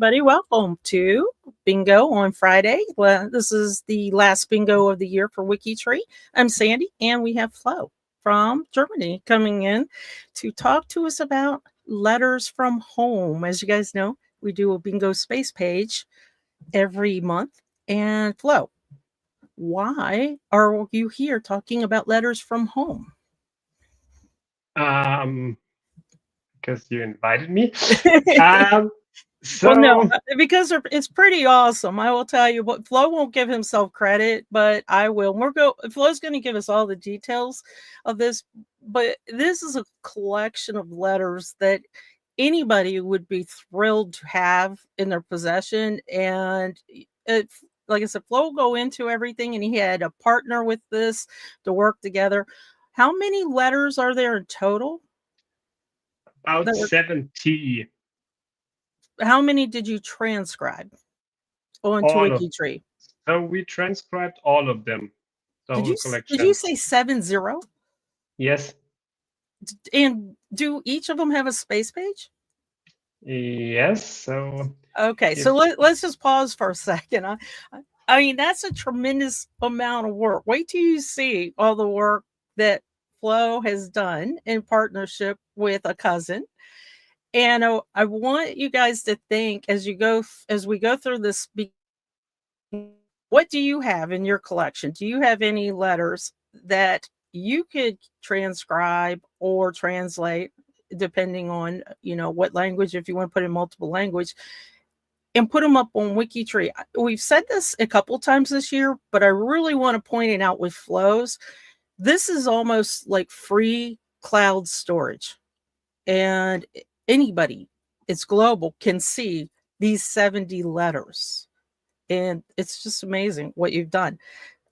everybody. Welcome to Bingo on Friday. Well, this is the last bingo of the year for WikiTree. I'm Sandy, and we have Flo from Germany coming in to talk to us about letters from home. As you guys know, we do a bingo space page every month. And Flo, why are you here talking about letters from home? Because you invited me. Well, no, So because it's pretty awesome. I will tell you what, Flo won't give himself credit, but I will. Flo's going to give us all the details of this, but this is a collection of letters that anybody would be thrilled to have in their possession. And like I said, Flo will go into everything, and he had a partner with this to work together. How many letters are there in total? about 70, How many did you transcribe onto all of. WikiTree? So we transcribed all of them, the Did whole you collection. say 70? Yes. And do each of them have a space page? Yes. So Okay, if so let's just pause for a second. I mean, that's a tremendous amount of work. Wait till you see all the work that Flo has done in partnership with a cousin. And I want you guys to think as we go through this. What do you have in your collection? Do you have any letters that you could transcribe or translate, depending on what language, if you want to put in multiple language, and put them up on WikiTree? We've said this a couple times this year, but I really want to point it out with Flows. This is almost like free cloud storage, and anybody, it's global, can see these 70 letters. And it's just amazing what you've done.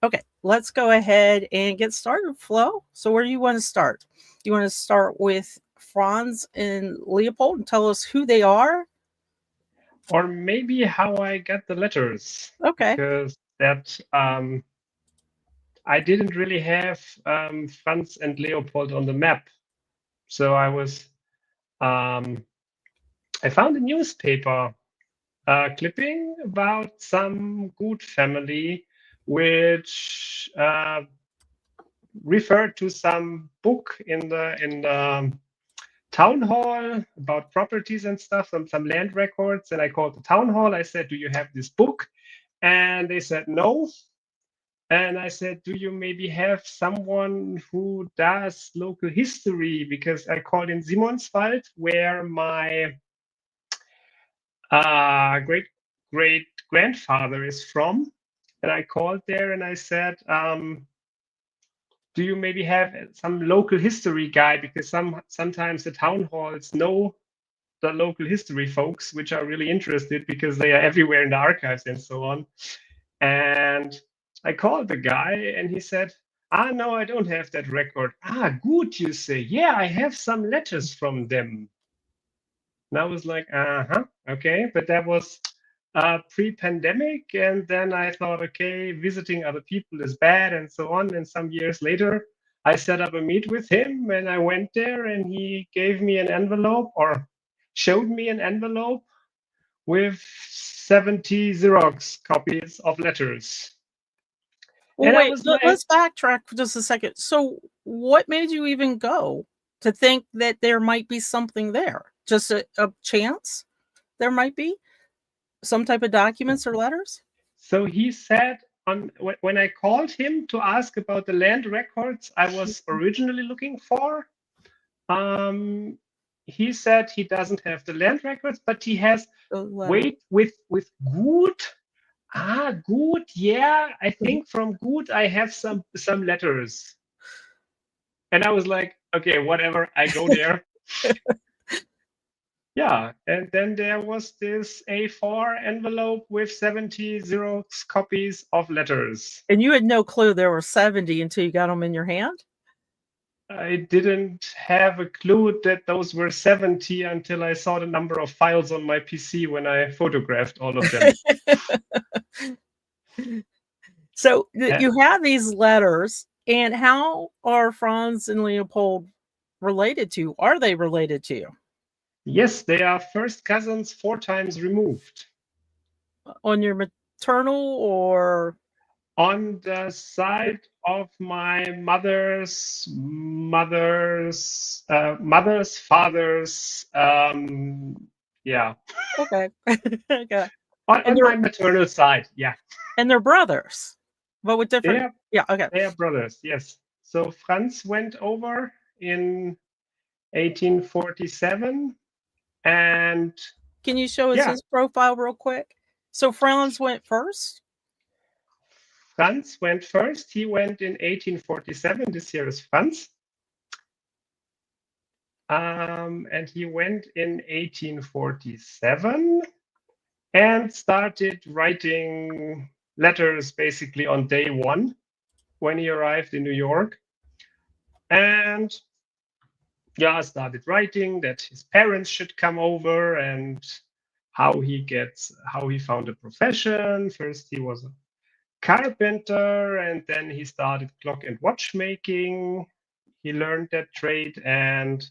Okay, let's go ahead and get started, Flo. So where do you want to start? You want to start with Franz and Leopold and tell us who they are? or maybe how I got the letters, Okay. because that I didn't really have Franz and Leopold on the map. So I found a newspaper clipping about some Guth family, which referred to some book in the town hall about properties and stuff, some land records. And I called the town hall. I said, "Do you have this book?" And they said no. And I said, "Do you maybe have someone who does local history?" Because I called in Simonswald, where my great great grandfather is from. And I called there and I said, "Do you maybe have some local history guy? Because sometimes the town halls know the local history folks, which are really interested because they are everywhere in the archives and so on." And I called the guy and he said, "No, I don't have that record." Good, you say. "Yeah, I have some letters from them." And I was like, okay. But that was pre-pandemic. And then I thought, okay, visiting other people is bad and so on. And some years later, I set up a meet with him and I went there and he gave me an envelope or showed me an envelope with 70 Xerox copies of letters. Well, And I wait, was like, let's backtrack for just a second. So what made you even go to think that there might be something there? Just a chance there might be some type of documents or letters? so he said, when I called him to ask about the land records I was originally looking for, he said he doesn't have the land records, but he has. Wait, with Guth. Guth. Yeah, I think from Guth I have some letters. And I was like, okay, whatever. I go there. Yeah, and then there was this A4 envelope with 70 Xerox copies of letters. And you had no clue there were 70 until you got them in your hand? I didn't have a clue that those were 70 until I saw the number of files on my PC when I photographed all of them. So you have these letters, and how are Franz and Leopold related to you? Are they related to you? Yes, they are first cousins 4 times removed. On your maternal or On the side of my mother's father's, yeah. okay. Okay. On And my maternal side, yeah. they're brothers, but with different. They're Yeah. Okay. they are brothers, yes. So Franz went over in 1847, and Can you show us yeah, his profile real quick? So Franz went first. Franz went first. He went in 1847. This here is Franz. And he went in 1847 and started writing letters basically on day one when he arrived in New York. And yeah, started writing that his parents should come over and how he found a profession. First, he was a carpenter, and then he started clock and watchmaking. He learned that trade, and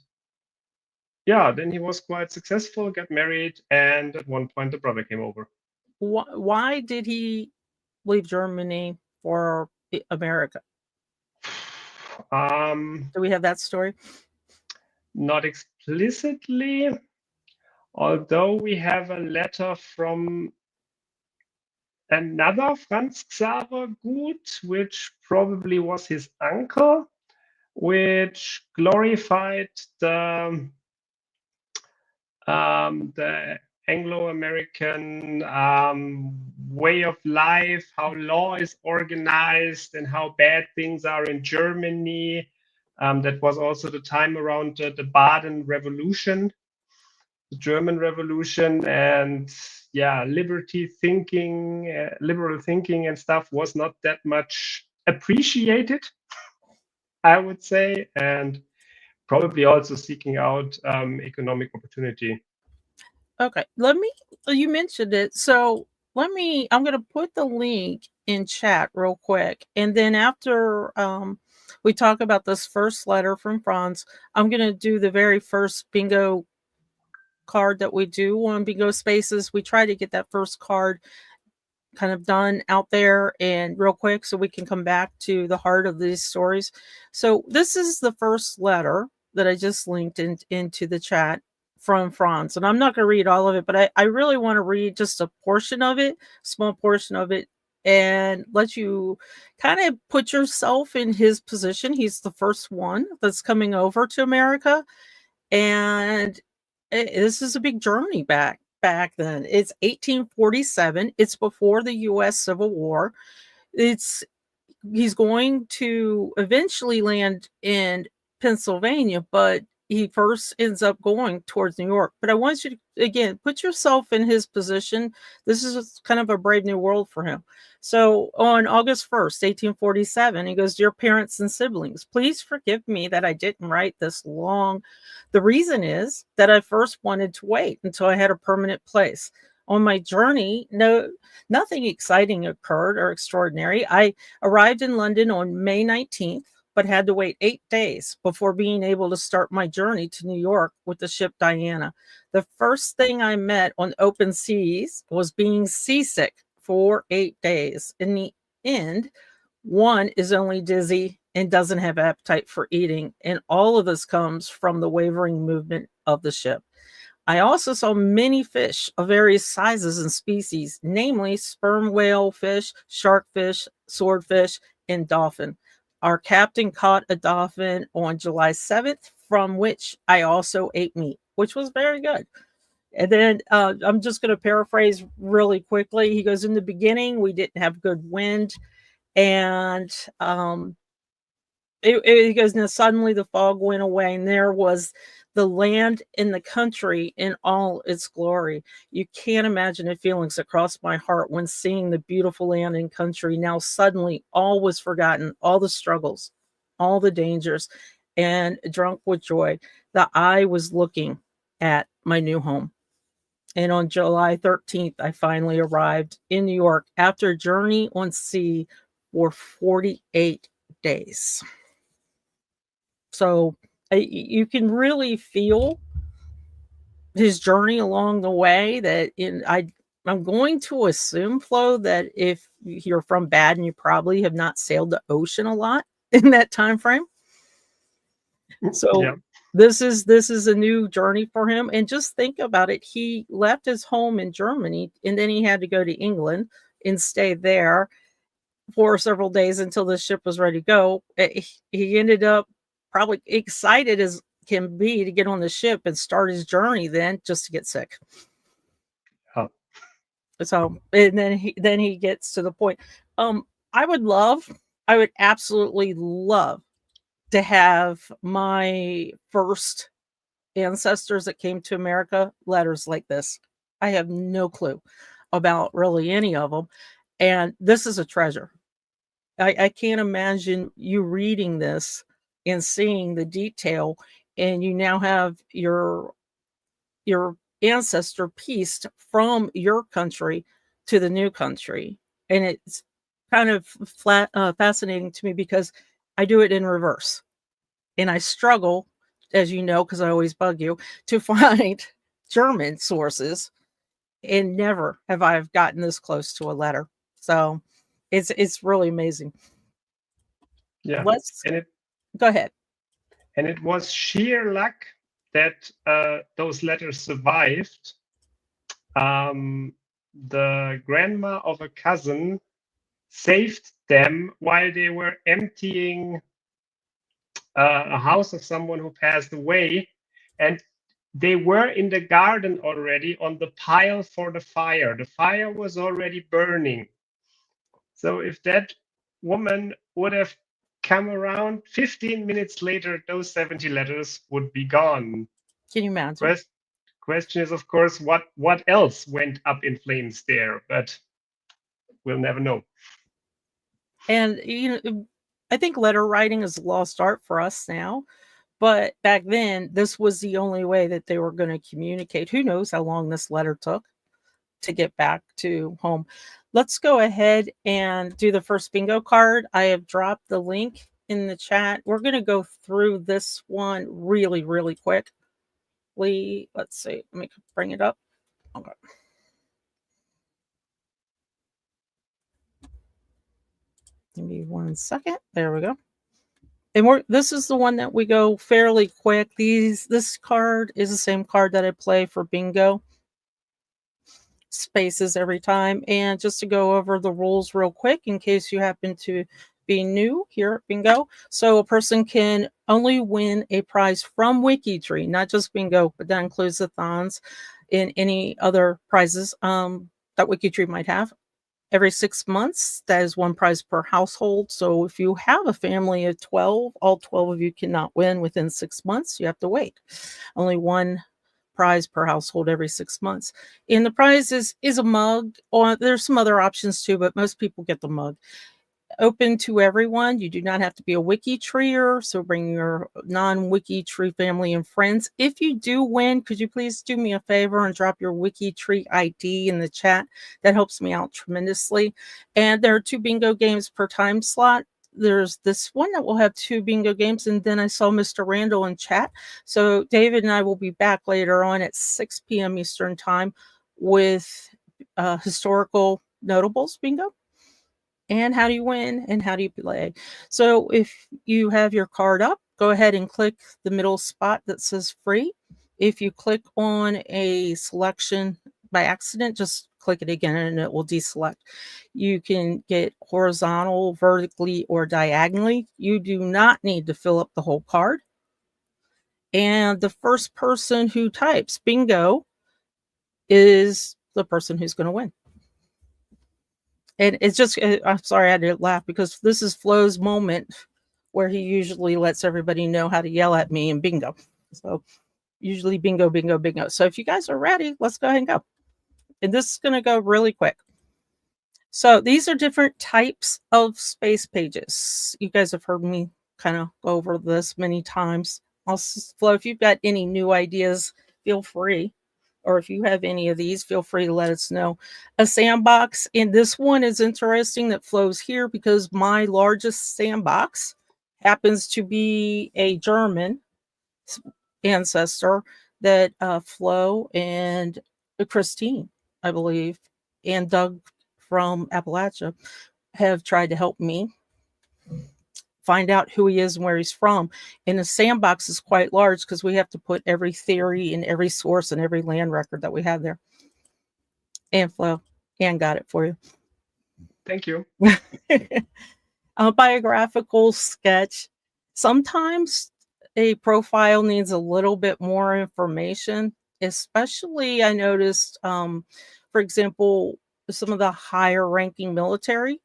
yeah, then he was quite successful, got married, and at one point the brother came over. Why did he leave Germany for America? Do we have that story? Not explicitly, although we have a letter from another Franz Xaver Guth, which probably was his uncle, which glorified the Anglo-American way of life, how law is organized, and how bad things are in Germany. That was also the time around the Baden Revolution, the German Revolution, and yeah, liberal thinking and stuff was not that much appreciated, I would say, and probably also seeking out economic opportunity. Okay. You mentioned it. So I'm going to put the link in chat real quick. And then after we talk about this first letter from Franz, I'm going to do the very first bingo card that we do on Bingo Spaces. We try to get that first card kind of done out there and real quick so we can come back to the heart of these stories. So this is the first letter that I just linked into the chat from Franz. And I'm not going to read all of it, but I really want to read just a portion of it, small portion of it, and let you kind of put yourself in his position. He's the first one that's coming over to America. And this is a big journey back then. It's 1847. It's before the US Civil War. It's He's going to eventually land in Pennsylvania, but he first ends up going towards New York. But I want you to, again, put yourself in his position. This is kind of a brave new world for him. So on August 1st, 1847, he goes, "Dear parents and siblings, please forgive me that I didn't write this long. The reason is that I first wanted to wait until I had a permanent place. On my journey, nothing exciting occurred or extraordinary. I arrived in London on May 19th, but had to wait 8 days before being able to start my journey to New York with the ship Diana. The first thing I met on open seas was being seasick for 8 days. In the end, one is only dizzy and doesn't have appetite for eating, and all of this comes from the wavering movement of the ship. I also saw many fish of various sizes and species, namely sperm whale fish, sharkfish, swordfish, and dolphin. Our captain caught a dolphin on July 7th, from which I also ate meat, which was very good." And then I'm just going to paraphrase really quickly. He goes, "In the beginning, we didn't have good wind, and he goes, now suddenly the fog went away, and there was the land and the country in all its glory. You can't imagine the feelings that crossed my heart when seeing the beautiful land and country. Now suddenly all was forgotten, all the struggles, all the dangers, and drunk with joy, that I was looking at my new home. And on July 13th, I finally arrived in New York after a journey on sea for 48 days." So you can really feel his journey along the way. I'm going to assume, Flo, that if you're from Baden, you probably have not sailed the ocean a lot in that time frame. So Yeah. this is a new journey for him. And just think about it. He left his home in Germany and then he had to go to England and stay there for several days until the ship was ready to go. He ended up probably excited as can be to get on the ship and start his journey then just to get sick. Oh. So and then he gets to the point. Um I would absolutely love to have my first ancestors that came to America letters like this. I have no clue about really any of them. And this is a treasure. I can't imagine you reading this and seeing the detail, and you now have your ancestor pieced from your country to the new country. And it's kind of fascinating to me because I do it in reverse. And I struggle, as you know, because I always bug you, to find German sources. And never have I gotten this close to a letter. So it's really amazing. Yeah. Let's And go ahead. it was sheer luck that those letters survived. The grandma of a cousin saved them while they were emptying a house of someone who passed away, and they were in the garden already on the pile for the fire. The fire was already burning. So if that woman would have come around 15 minutes later, those 70 letters would be gone. Can you imagine? Question is, of course, what else went up in flames there, but we'll never know. And I think letter writing is a lost art for us now. But back then, this was the only way that they were going to communicate. Who knows how long this letter took to get back to home. Let's go ahead and do the first bingo card. I have dropped the link in the chat. We're going to go through this one really, really quick. Let's see. Let me bring it up. Okay. Give me 1 second. There we go. And this is the one that we go fairly quick. This card is the same card that I play for bingo. Spaces every time. And just to go over the rules real quick in case you happen to be new here at bingo. So a person can only win a prize from WikiTree, not just bingo, but that includes the thons and any other prizes that WikiTree might have. Every 6 months, that is one prize per household. So if you have a family of 12, all 12 of you cannot win within 6 months. You have to wait. Only one prize per household every 6 months. And the prize is a mug. Or there's some other options too, but most people get the mug. Open to everyone. You do not have to be a WikiTreeer, so bring your non-WikiTree family and friends. If you do win, could you please do me a favor and drop your WikiTree ID in the chat? That helps me out tremendously. And there are 2 bingo games per time slot. There's this one that will have 2 bingo games, and then I saw Mr. Randall in chat. So David and I will be back later on at 6 p.m. Eastern time with historical notables bingo. And how do you win and how do you play? So if you have your card up, go ahead and click the middle spot that says free. If you click on a selection by accident, just click it again and it will deselect. You can get horizontal, vertically, or diagonally. You do not need to fill up the whole card. And the first person who types bingo is the person who's going to win. And it's just, I'm sorry I had to laugh because this is Flo's moment where he usually lets everybody know how to yell at me in bingo. So usually bingo, bingo, bingo. So if you guys are ready, let's go ahead and go. And this is going to go really quick. So these are different types of space pages. You guys have heard me kind of go over this many times. Flo, if you've got any new ideas, feel free. Or if you have any of these, feel free to let us know. A sandbox, and this one is interesting that Flo's here because my largest sandbox happens to be a German ancestor that Flo and Christine, I believe, and Doug from Appalachia have tried to help me find out who he is and where he's from. And the sandbox is quite large because we have to put every theory and every source and every land record that we have there. And Flo, and got it for you. Thank you. A biographical sketch. Sometimes a profile needs a little bit more information, especially I noticed, for example, some of the higher ranking military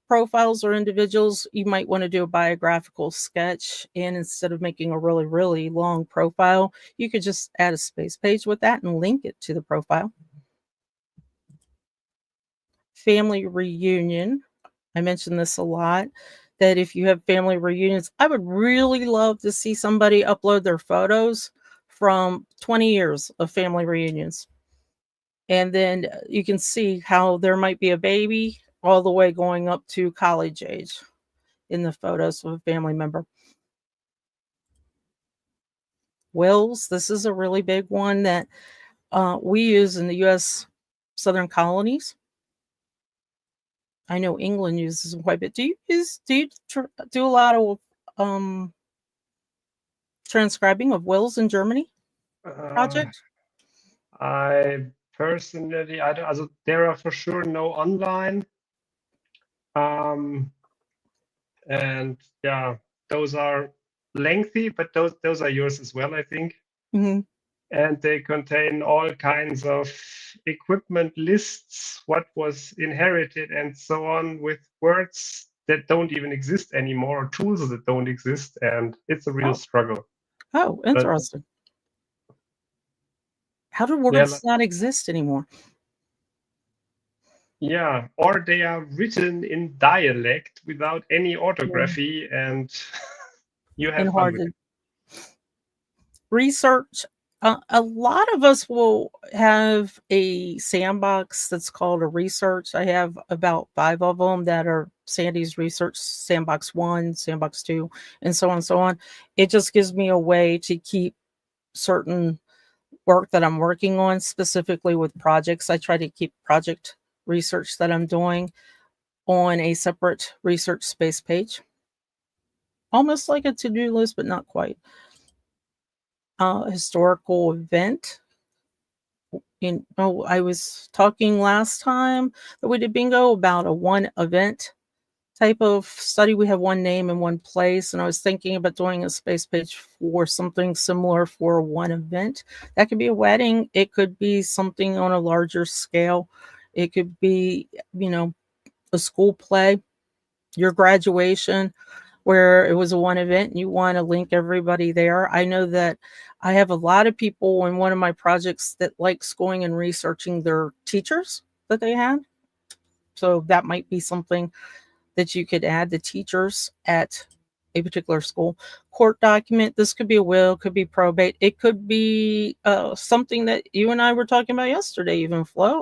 profiles or individuals, you might want to do a biographical sketch. And instead of making a really, really long profile, you could just add a space page with that and link it to the profile. Family reunion. I mentioned this a lot, that if you have family reunions, I would really love to see somebody upload their photos from 20 years of family reunions. And then you can see how there might be a baby all the way going up to college age in the photos of a family member. Wills, this is a really big one that we use in the U.S. Southern colonies. I know England uses them quite a bit. Do you do a lot of transcribing of wills in Germany project? I personally, I don't, also there are for sure no online. And yeah, those are lengthy, but those are yours as well, I think. Mm-hmm. And they contain all kinds of equipment lists, what was inherited and so on, with words that don't even exist anymore, or tools that don't exist, and it's a real struggle. Oh, interesting. How do words not exist anymore? Yeah, or they are written in dialect without any orthography, and you have fun with it. Research. A lot of us will have a sandbox that's called a research. I have about 5 of them that are Sandy's Research Sandbox 1, Sandbox 2, and so on and so on. It just gives me a way to keep certain work that I'm working on, specifically with projects. I try to keep project research that I'm doing on a separate research space page. Almost like a to-do list, but not quite. Historical event. I was talking last time that we did bingo about a one event type of study. We have one name and one place, and I was thinking about doing a space page for something similar for one event. That could be a wedding. It could be something on a larger scale. It could be, a school play, your graduation, where it was a one event and you want to link everybody there. I know that I have a lot of people in one of my projects that likes going and researching their teachers that they had. So that might be something that you could add, the teachers at a particular school. Court document. This could be a will, could be probate. It could be something that you and I were talking about yesterday, even Flo.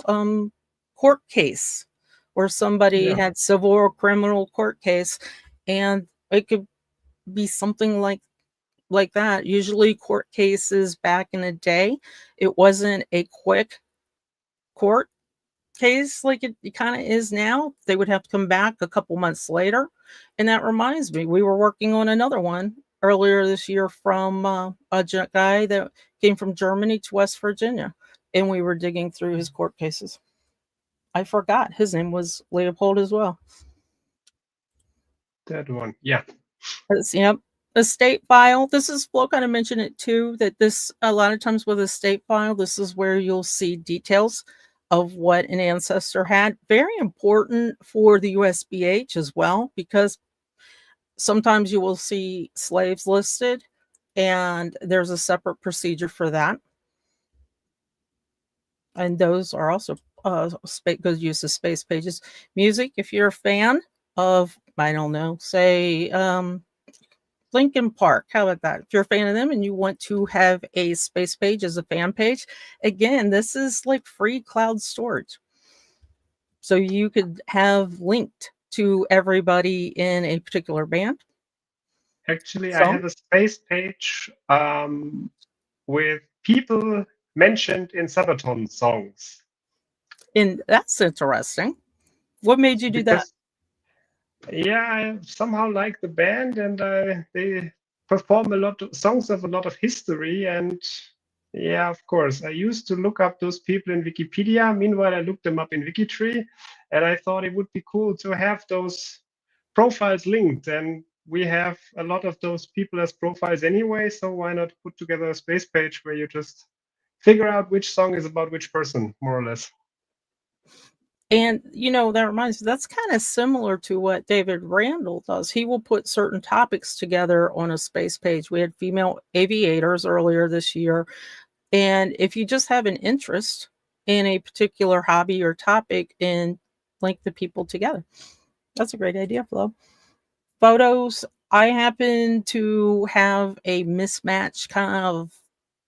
Court case where somebody had civil or criminal court case, and it could be something like that. Usually court cases back in the day, it wasn't a quick court case like it kind of is now. They would have to come back a couple months later. And that reminds me, we were working on another one earlier this year from a guy that came from Germany to West Virginia, and we were digging through his court cases. I forgot his name was Leopold as well. That one, yeah. Yep. Estate file. This is Flo kind of mentioned it too, that this a lot of times with a state file, this is where you'll see details of what an ancestor had. Very important for the USBH as well, because sometimes you will see slaves listed and there's a separate procedure for that. And those are also good use of space pages. Music, if you're a fan of, I don't know, say Linkin Park, how about that? If you're a fan of them and you want to have a space page as a fan page, again, this is like free cloud storage. So you could have linked to everybody in a particular band. Actually, I have a space page with people mentioned in Sabaton songs. And that's interesting. What made you do that? Because yeah, I somehow like the band, and they perform a lot of songs of a lot of history. And yeah, of course, I used to look up those people in Wikipedia. Meanwhile, I looked them up in WikiTree, and I thought it would be cool to have those profiles linked. And we have a lot of those people as profiles anyway, so why not put together a space page where you just figure out which song is about which person, more or less. And that reminds me, that's kind of similar to what David Randall does. He will put certain topics together on a space page. We had female aviators earlier this year. And if you just have an interest in a particular hobby or topic and link the people together, that's a great idea, Flo. Photos, I happen to have a mismatch kind of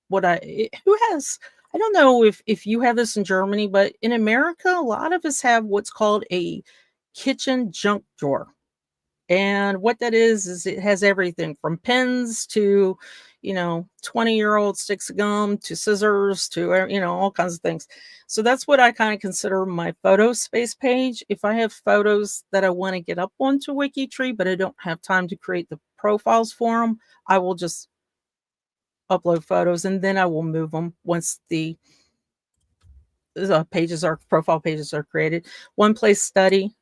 who has, I don't know if you have this in Germany, but in America, a lot of us have what's called a kitchen junk drawer. And what that is it has everything from pens to, 20-year-old sticks of gum to scissors to, all kinds of things. So that's what I kind of consider my photo space page. If I have photos that I want to get up onto WikiTree, but I don't have time to create the profiles for them, I will just upload photos and then I will move them once the profile pages are created. One place study.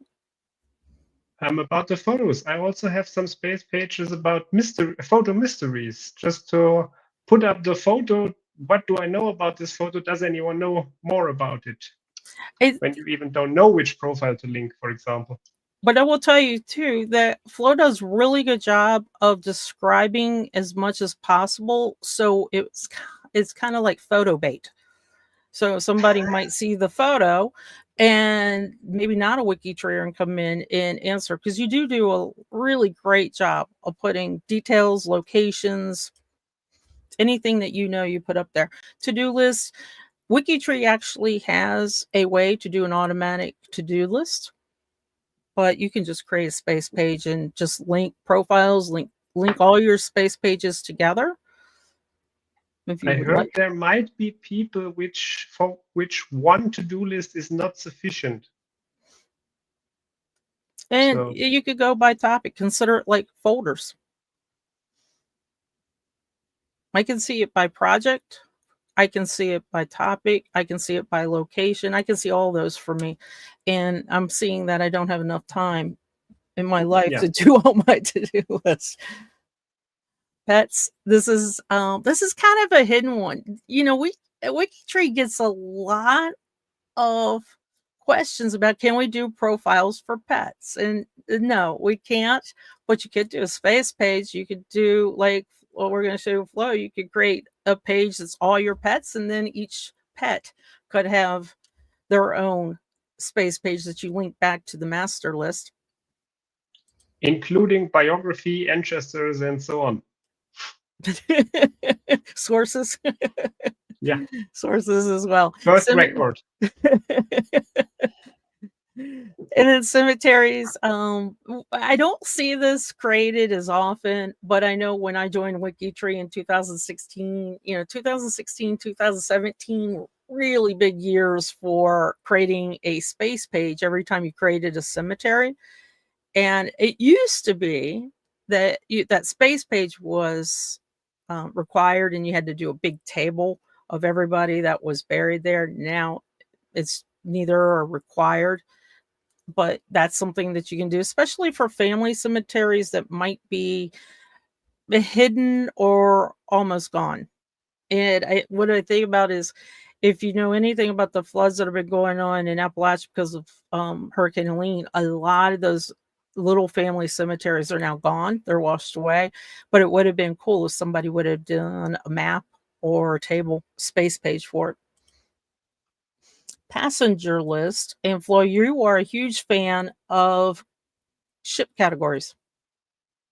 About the photos, I also have some space pages about photo mysteries, just to put up the photo. What do I know about this photo? Does anyone know more about it? When you even don't know which profile to link, for example. But I will tell you too that Flo does really good job of describing as much as possible. So it's kind of like photo bait. So somebody might see the photo and maybe not a WikiTree and come in and answer, because you do a really great job of putting details, locations, anything that you put up there. To-do list. WikiTree actually has a way to do an automatic to-do list, but you can just create a space page and just link profiles, link all your space pages together. If you I would heard like. there might be people for which one to-do list is not sufficient. And you could go by topic, consider it like folders. I can see it by project. I can see it by topic. I can see it by location. I can see all those for me. And I'm seeing that I don't have enough time in my life to do all my to-do lists. Pets, this is kind of a hidden one. WikiTree gets a lot of questions about, can we do profiles for pets? And no, we can't. But you could do a space page. You could do like what we're going to show Flo. You could create a page that's all your pets, and then each pet could have their own space page that you link back to the master list, including biography, ancestors, and so on. Sources. Yeah. Sources as well. First record. And in cemeteries, I don't see this created as often, but I know when I joined WikiTree in 2016, 2016, 2017, really big years for creating a space page every time you created a cemetery. And it used to be that that space page was required, and you had to do a big table of everybody that was buried there. Now it's neither are required, but that's something that you can do, especially for family cemeteries that might be hidden or almost gone. And what I think about is, if you know anything about the floods that have been going on in Appalachia because of Hurricane Helene, a lot of those little family cemeteries are now gone. They're washed away. But it would have been cool if somebody would have done a map or a table space page for it. Passenger list. And Flo, you are a huge fan of ship categories.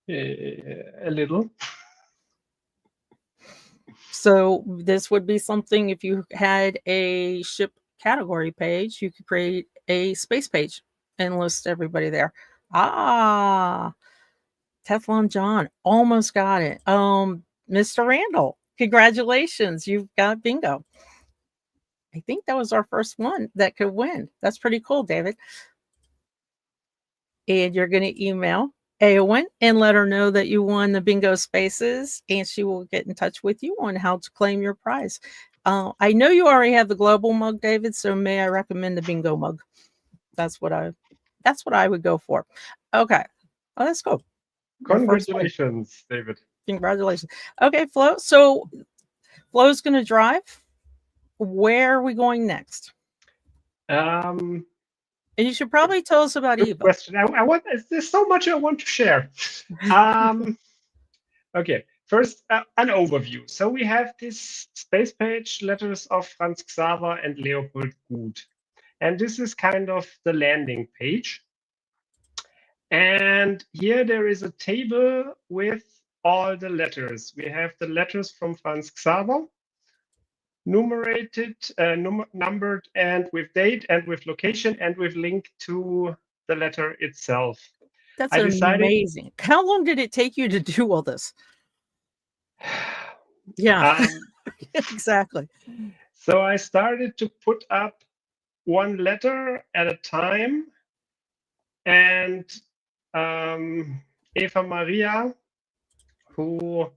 A little. So this would be something, if you had a ship category page, you could create a space page and list everybody there. Teflon John almost got it. Mr. Randall, Congratulations, you've got bingo. I think that was our first one that could win. That's pretty cool, David. And you're going to email Eowyn and let her know that you won the bingo spaces, and she will get in touch with you on how to claim your prize. I know you already have the global mug, David, so may I recommend the bingo mug? That's what I would go for. Okay. Oh, that's cool. Congratulations, David. Congratulations. Okay, Flo. So Flo's going to drive. Where are we going next? And you should probably tell us about good Eva. question. There's so much I want to share. Okay, first an overview. So we have this space page, letters of Franz Xaver and Leopold Guth. And this is kind of the landing page. And here there is a table with all the letters. We have the letters from Franz Xaver, numerated, numbered, and with date, and with location, and with link to the letter itself. That's amazing. How long did it take you to do all this? Yeah, exactly. So I started to put up one letter at a time, and Eva Maria, who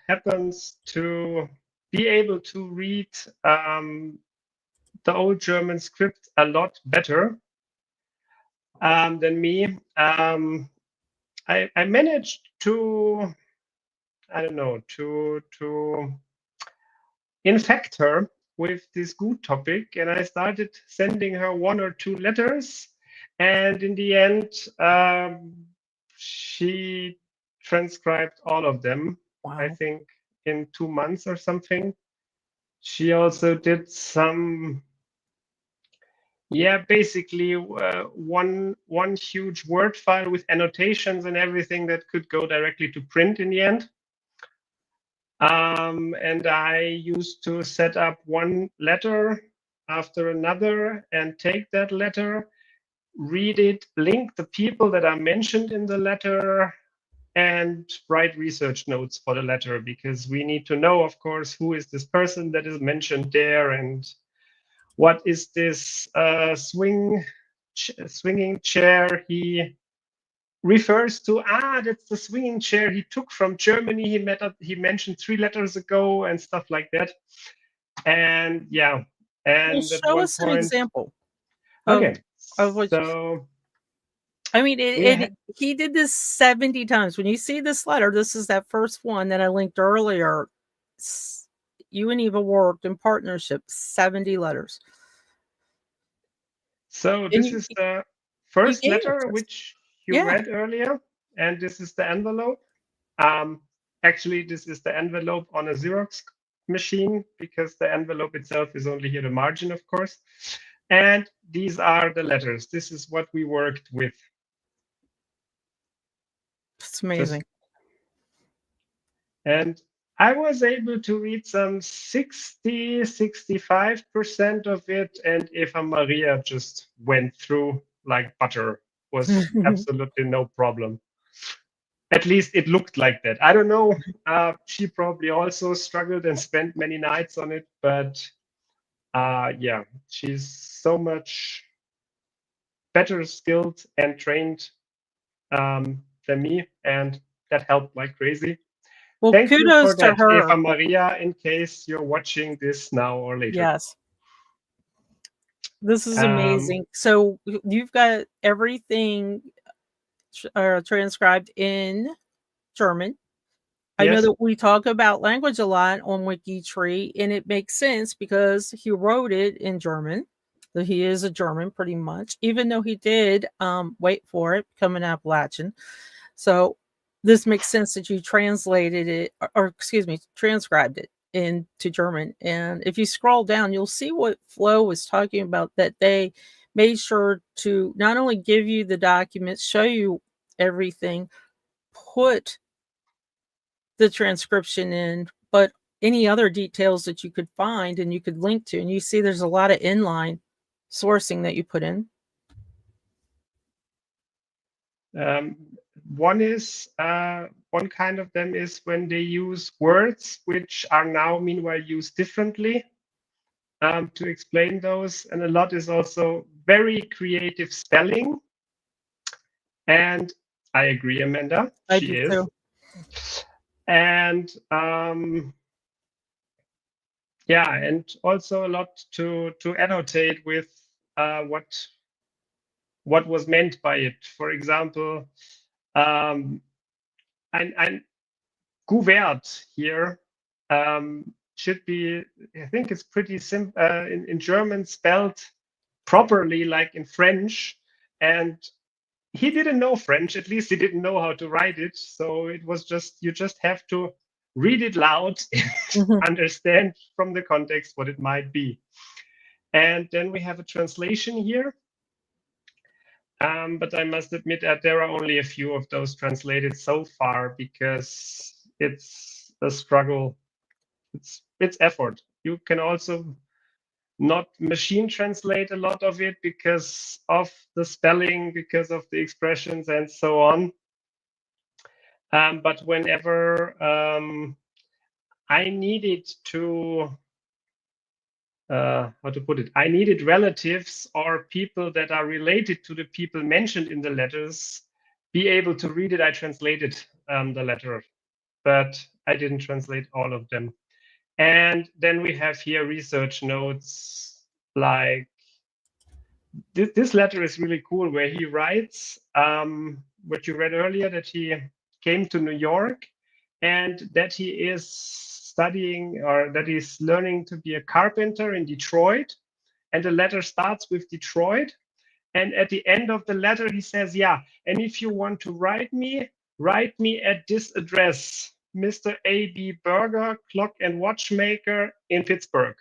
happens to be able to read the old German script a lot better than me. I managed to, I don't know, to infect her with this good topic, and I started sending her one or two letters, and in the end, she transcribed all of them. Wow. I think in 2 months or something. She also did some, basically one huge Word file with annotations and everything that could go directly to print in the end. And I used to set up one letter after another and take that letter, read it, link the people that are mentioned in the letter, and write research notes for the letter, because we need to know, of course, who is this person that is mentioned there, and what is this swinging chair he refers to. That's the swinging chair he took from Germany. He mentioned 3 letters ago, and stuff like that. And yeah, and well, show us an example. Okay, of so I mean, he did this 70 times. When you see this letter, this is that first one that I linked earlier. You and Eva worked in partnership, 70 letters. So this is the first letter which you read earlier, and this is the envelope. Actually, this is the envelope on a Xerox machine, because the envelope itself is only here the margin, of course. And these are the letters. This is what we worked with. It's amazing. And I was able to read some 65% of it, and Eva Maria just went through like butter. Was absolutely no problem. At least it looked like that. I don't know. She probably also struggled and spent many nights on it, but yeah, she's so much better skilled and trained than me, and that helped like crazy. Well, thank you for kudos to that, her. Eva Maria, in case you're watching this now or later. Yes. This is amazing. So you've got everything transcribed in German. I know that we talk about language a lot on WikiTree, and it makes sense because he wrote it in German. So he is a German pretty much, even though he did, wait for it, become an Appalachian. So this makes sense that you translated it, or excuse me, transcribed it into German. And if you scroll down, you'll see what Flo was talking about, that they made sure to not only give you the documents, show you everything, put the transcription in, but any other details that you could find and you could link to. And you see there's a lot of inline sourcing that you put in. one is one kind of them is when they use words which are now meanwhile used differently to explain those, and a lot is also very creative spelling. And I agree, Amanda, I she do is. too. And yeah, and also a lot to annotate with what was meant by it. For example, ein Guth here should be, I think it's pretty simple in German, spelled properly like in French. And he didn't know French, at least he didn't know how to write it. So it was just, you just have to read it loud and understand from the context what it might be. And then we have a translation here. But I must admit that there are only a few of those translated so far because it's a struggle. It's effort. You can also not machine translate a lot of it because of the spelling, because of the expressions and so on. But whenever I needed to, how to put it, I needed relatives or people that are related to the people mentioned in the letters be able to read it, I translated the letter, but I didn't translate all of them. And then we have here research notes like this letter is really cool, where he writes what you read earlier, that he came to New York and that he is studying, or that he's learning to be a carpenter in Detroit. And the letter starts with Detroit. And at the end of the letter, he says, yeah, and if you want to write me at this address, Mr. A.B. Berger, clock and watchmaker in Pittsburgh.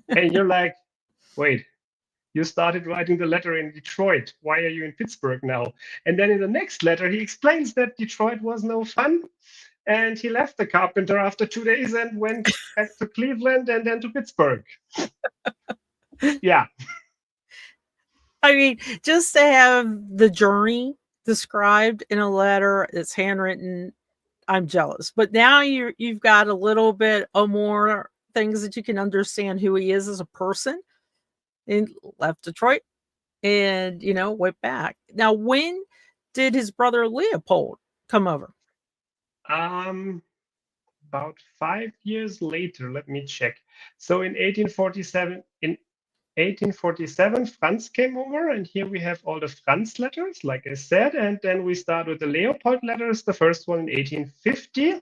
And you're like, wait, you started writing the letter in Detroit. Why are you in Pittsburgh now? And then in the next letter, he explains that Detroit was no fun. And he left the carpenter after 2 days and went back to Cleveland and then to Pittsburgh. Yeah. I mean, just to have the journey described in a letter that's handwritten, I'm jealous. But now you've got a little bit of more things that you can understand who he is as a person, and left Detroit and, went back. Now, when did his brother Leopold come over? About 5 years later, let me check. So in 1847, Franz came over, and here we have all the Franz letters, like I said, and then we start with the Leopold letters, the first one in 1850.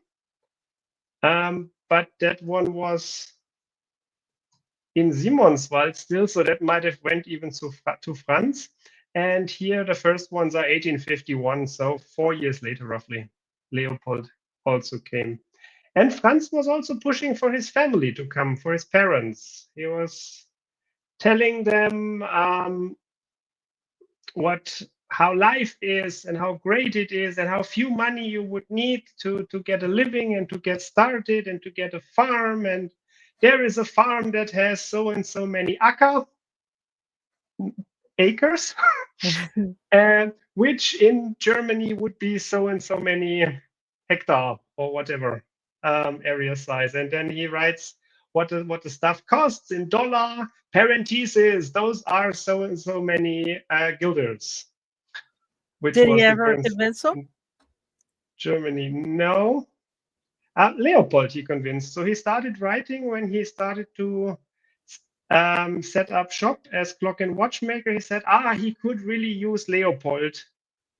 But that one was in Simonswald still, so that might have went even to Franz. And here the first ones are 1851, so 4 years later, roughly, Leopold also came. And Franz was also pushing for his family to come, for his parents. He was telling them how life is and how great it is and how few money you would need to get a living and to get started and to get a farm. And there is a farm that has so and so many acres, and which in Germany would be so and so many hectare or whatever area size. And then he writes what the stuff costs in dollar parentheses. Those are so and so many guilders. Which Did he was the ever currency convince him? in Germany? No. Leopold he convinced. So he started writing when he started to set up shop as clock and watchmaker. He said, he could really use Leopold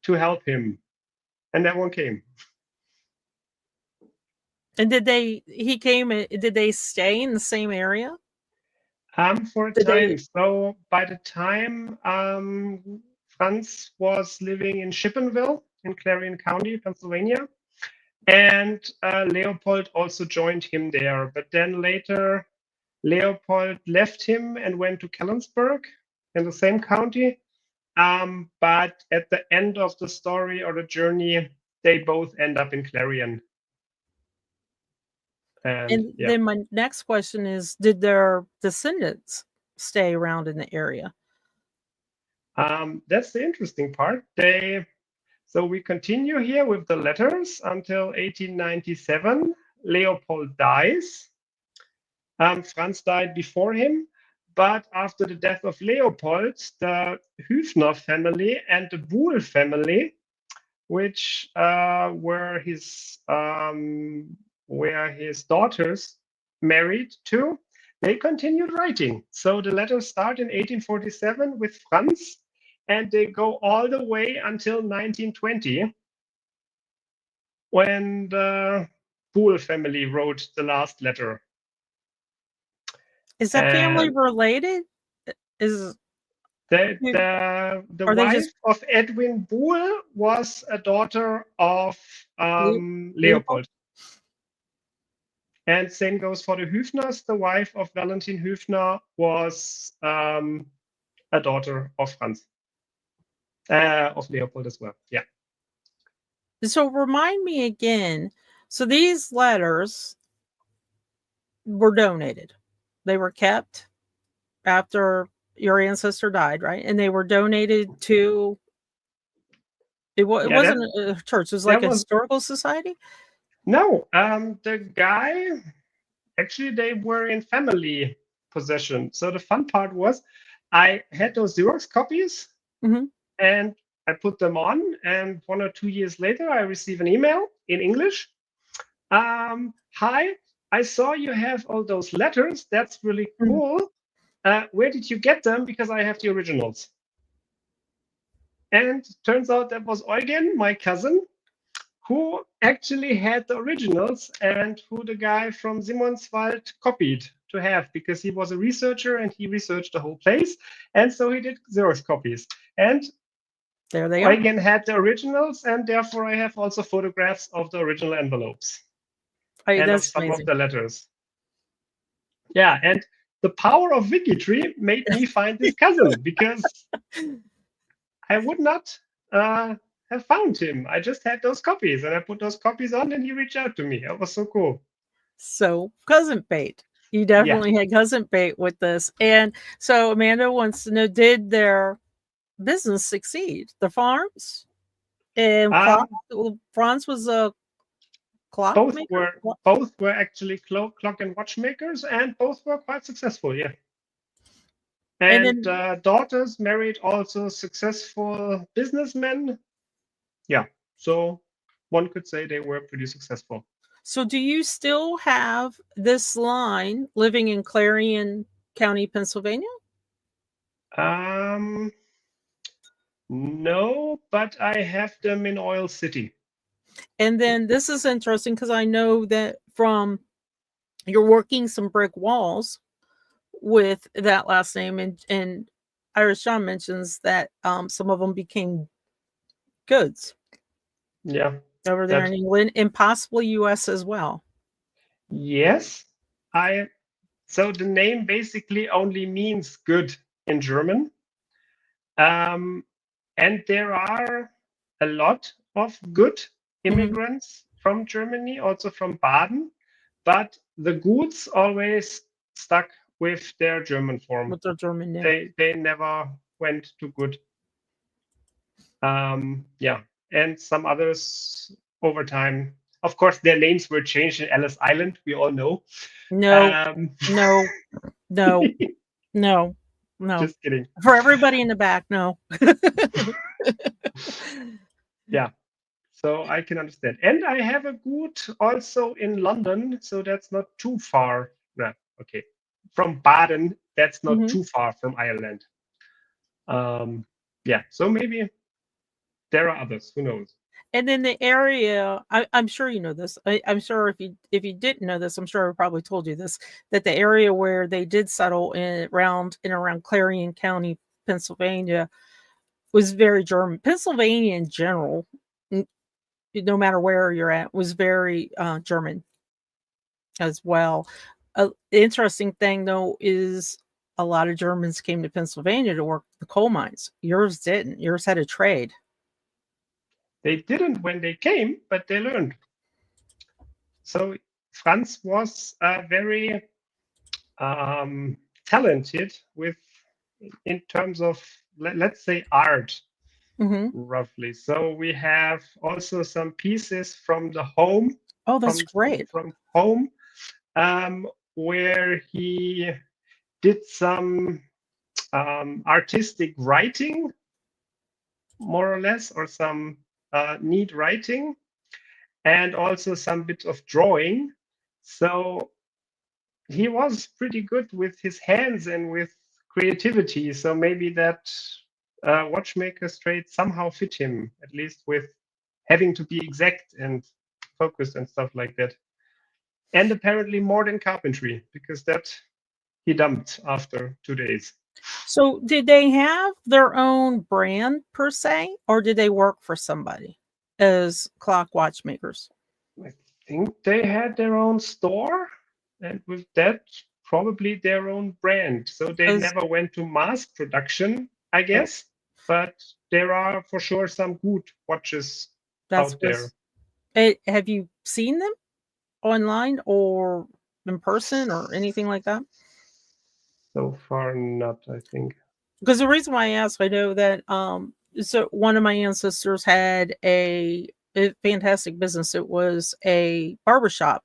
to help him. And that one came. And did they stay in the same area? For a Did time. they So by the time Franz was living in Shippenville in Clarion County, Pennsylvania, and Leopold also joined him there. But then later, Leopold left him and went to Kellensburg in the same county. But at the end of the story or the journey, they both end up in Clarion. And yeah. then my next question is, did their descendants stay around in the area? That's the interesting part. So we continue here with the letters until 1897. Leopold dies. Franz died before him, but after the death of Leopold, the Hüfner family and the Buhl family, which were his daughters married to, they continued writing. So the letters start in 1847 with Franz, and they go all the way until 1920, when the Buhl family wrote the last letter. Is that family related? Is the wife just of Edwin Buhl was a daughter of Leopold. And same goes for the Hüfners. The wife of Valentin Hüfner was a daughter of Franz, of Leopold as well. Yeah. So remind me again. So these letters were donated. They were kept after your ancestor died, right? And they were donated to. It wasn't a church. It was like a historical society. No, the guy. Actually, they were in family possession. So the fun part was, I had those Xerox copies, and I put them on. And 1 or 2 years later, I receive an email in English. Hi, I saw you have all those letters. That's really cool. Where did you get them? Because I have the originals. And turns out that was Eugen, my cousin, who actually had the originals and who the guy from Simonswald copied to have, because he was a researcher and he researched the whole place. And so he did Xerox copies. And there they are. Eugen had the originals, and therefore I have also photographs of the original envelopes and of some of the letters. Yeah, and the power of WikiTree made me find this cousin, because I would not have found him. I just had those copies, and I put those copies on, and he reached out to me. That was so cool. So cousin fate. You definitely had cousin fate with this. And so Amanda wants to know, did their business succeed? The farms? And Franz was a clock maker? Both were actually clock and watchmakers, and both were quite successful, yeah. And daughters married also successful businessmen. Yeah, so one could say they were pretty successful. So do you still have this line living in Clarion County, Pennsylvania? No, but I have them in Oil City. And then this is interesting, because I know that from you're working some brick walls with that last name, and Irish John mentions that some of them became goods. Yeah. Over there in England, and possibly US as well. Yes. So the name basically only means good in German. And there are a lot of good immigrants from Germany, also from Baden, but the Guths always stuck with their German form. With their German name. They never went to good. Yeah, and some others over time. Of course, their names were changed in Ellis Island. We all know. No, no. Just kidding. For everybody in the back, no. Yeah, so I can understand. And I have a Guth also in London, so that's not too far. No, okay. From Baden, that's not too far from Ireland. Yeah, so maybe there are others. Who knows? And then the area, I'm sure you know this. I'm sure if you didn't know this, I'm sure I probably told you this, that the area where they did settle in around Clarion County, Pennsylvania, was very German. Pennsylvania in general, no matter where you're at, was very German as well. Interesting thing though is a lot of Germans came to Pennsylvania to work the coal mines. Yours didn't. Yours had a trade. They didn't when they came, but they learned. So Franz was very talented in terms of, let's say, art. roughly. So we have also some pieces from the home, Oh, that's great. from home, where he did some artistic writing, more or less, or some neat writing, and also some bit of drawing. So he was pretty good with his hands and with creativity. So maybe that watchmaker's trade somehow fit him, at least with having to be exact and focused and stuff like that. And apparently more than carpentry, because that he dumped after 2 days. So, did they have their own brand per se, or did they work for somebody as clock watchmakers? I think they had their own store, and with that, probably their own brand. So they 'Cause never went to mass production, I guess, but there are for sure some good watches that's out there. was have you seen them online or in person or anything like that? So far, not, I think. Because the reason why I ask, I know that so one of my ancestors had a fantastic business. It was a barbershop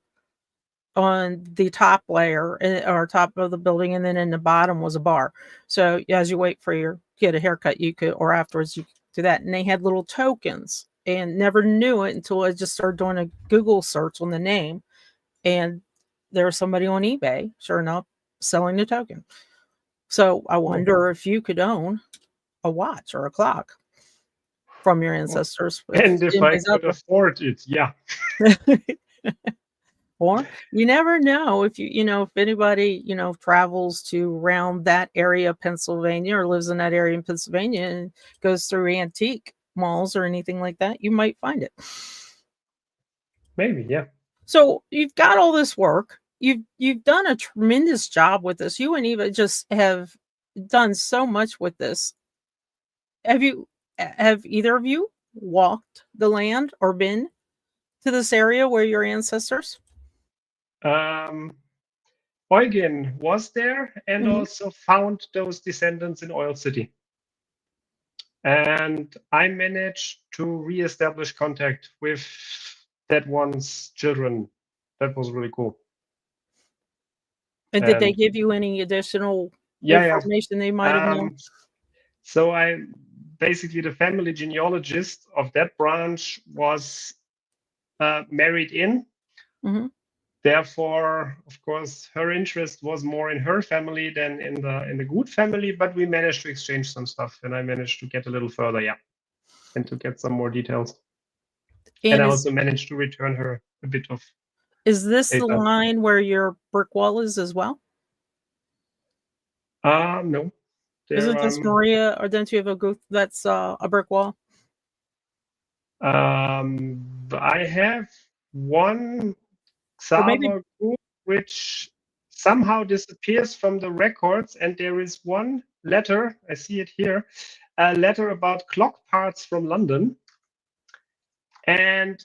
on the top layer or top of the building, and then in the bottom was a bar. So as you wait for your get a haircut, you could, or afterwards you could do that. And they had little tokens, and never knew it until I just started doing a Google search on the name, and there was somebody on eBay, sure enough, selling the token. So I Oh, wonder if you could own a watch or a clock from your oh. ancestors if And if I anybody's out could afford it, yeah. there. Or you never know if if anybody, travels to around that area of Pennsylvania or lives in that area in Pennsylvania and goes through antique malls or anything like that, you might find it. Maybe, yeah. So you've got all this work. You've done a tremendous job with this. You and Eva just have done so much with this. Have either of you walked the land or been to this area where your ancestors? Um, Eugen was there and Mhm. also found those descendants in Oil City. And I managed to re-establish contact with that one's children. That was really cool. And did they And give you any additional yeah, information they might have yeah. known? So I basically the family genealogist of that branch was married in. Mhm. Therefore, of course, her interest was more in her family than in the Guth family. But we managed to exchange some stuff, and I managed to get a little further, yeah, and to get some more details. And And I also managed to return her a bit of is this the data. line where your brick wall is as well? No, Isn't there this Maria, or don't you have a Guth that's a brick wall? I have one Or maybe Xaver group which somehow disappears from the records, and there is one letter, I see it here, a letter about clock parts from London. And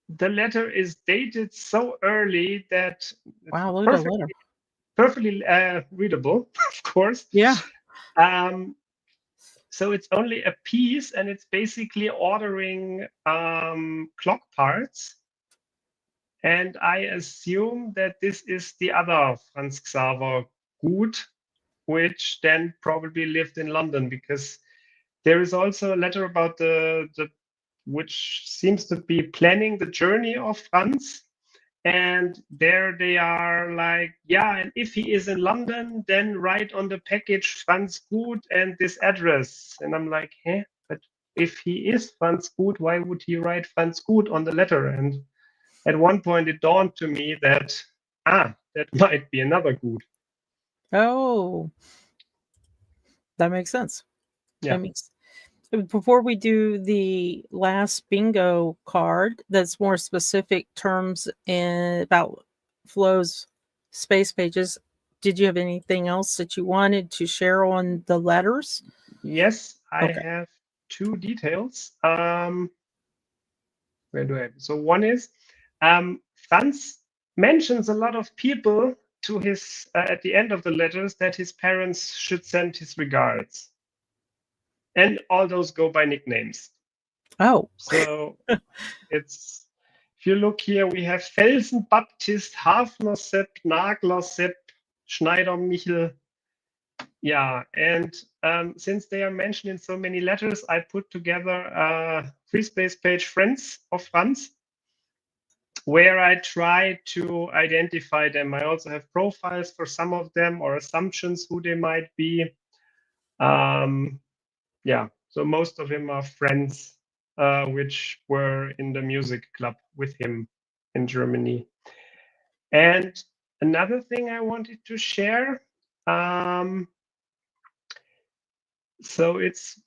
the letter is dated so early that it's wow, look at that letter. perfectly readable, of course. Yeah. Um, so it's only a piece, and it's basically ordering clock parts. And I assume that this is the other Franz Xaver Guth, which then probably lived in London, because there is also a letter about the which seems to be planning the journey of Franz. And there they are like, yeah, and if he is in London, then write on the package Franz Guth and this address. And I'm like, hey, but if he is Franz Guth, why would he write Franz Guth on the letter? And at one point it dawned to me that, that might be another Guth. Oh, that makes sense. Yeah. That makes before we do the last bingo card that's more specific terms in about flows space pages, did you have anything else that you wanted to share on the letters? Yes, I Okay. have two details. Where do I have? So one is Franz mentions a lot of people to his at the end of the letters that his parents should send his regards. and all those go by nicknames. Oh, So it's, if you look here, we have Felsen, Baptist, Hafner, Sepp, Nagler, Sepp, Schneider, Michel. Yeah, and since they are mentioned in so many letters, I put together a free space page, Friends of Franz, where I try to identify them. I also have profiles for some of them or assumptions who they might be. Yeah, so most of them are friends which were in the music club with him in Germany. And another thing I wanted to share, so it's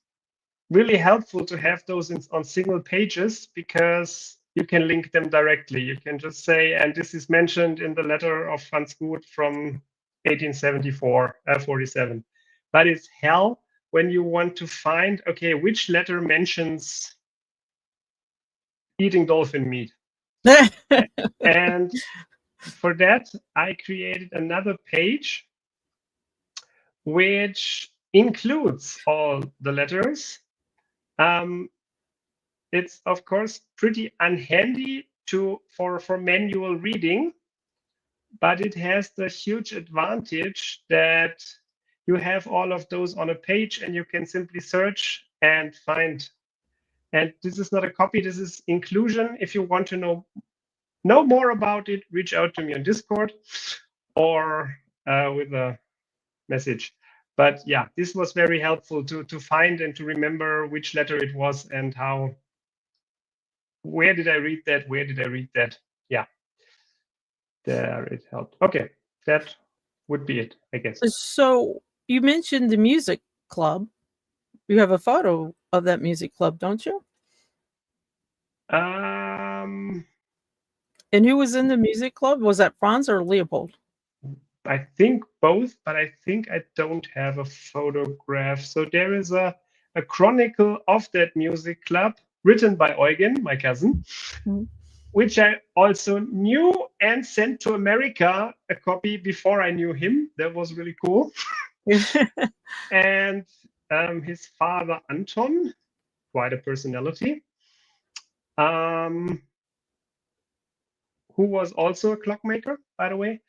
really helpful to have those on single pages because you can link them directly. You can just say, and this is mentioned in the letter of Franz Guth from 1874, 47. But it's hell when you want to find, okay, which letter mentions eating dolphin meat? And for that, I created another page which includes all the letters. It's of course pretty unhandy for manual reading, but it has the huge advantage that you have all of those on a page and you can simply search and find. And this is not a copy, this is inclusion. If you want to know more about it, reach out to me on Discord or with a message. But yeah, this was very helpful to find and to remember which letter it was and how, where did I read that? Where did I read that? Yeah, there it helped. Okay, that would be it, I guess. so you mentioned the music club. You have a photo of that music club, don't you? Um, And who was in the music club? Was that Franz or Leopold? I think both, but I think I don't have a photograph. So there is a chronicle of that music club written by Eugen, my cousin, which I also knew and sent to America a copy before I knew him. That was really cool. And his father, Anton, quite a personality, who was also a clockmaker, by the way.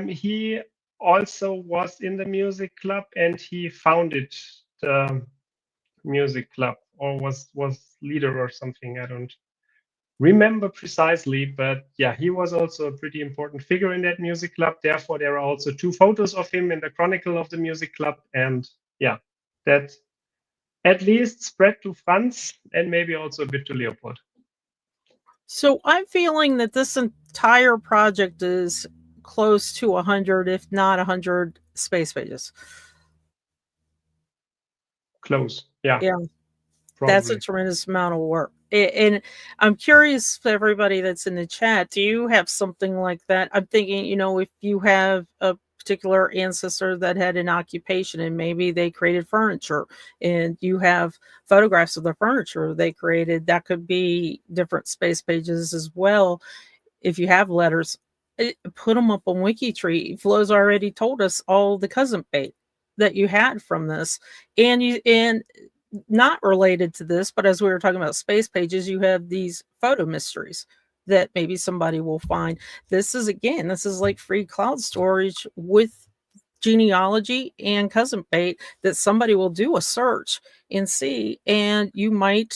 He also was in the music club and he founded the music club or was leader or something. I don't remember precisely, but yeah, he was also a pretty important figure in that music club. Therefore, there are also 2 photos of him in the chronicle of the music club. And yeah, that at least spread to Franz and maybe also a bit to Leopold. So I'm feeling that this entire project is close to 100, if not 100 space pages. Close. Yeah. Yeah. Probably. That's a tremendous amount of work. And I'm curious for everybody that's in the chat, do you have something like that? I'm thinking, if you have a particular ancestor that had an occupation and maybe they created furniture and you have photographs of the furniture they created, that could be different space pages as well. If you have letters, put them up on WikiTree. Flo's already told us all the cousin bait that you had from this, and not related to this, but as we were talking about space pages, you have these photo mysteries that maybe somebody will find. This is like free cloud storage with genealogy and cousin bait that somebody will do a search and see, and you might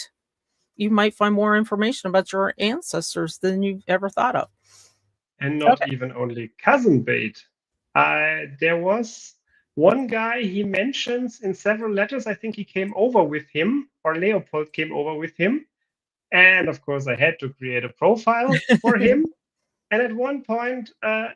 find more information about your ancestors than you've ever thought of. And not even only cousin bait. There was one guy he mentions in several letters. I think he came over with him, or Leopold came over with him. And of course, I had to create a profile for him. And at one point, a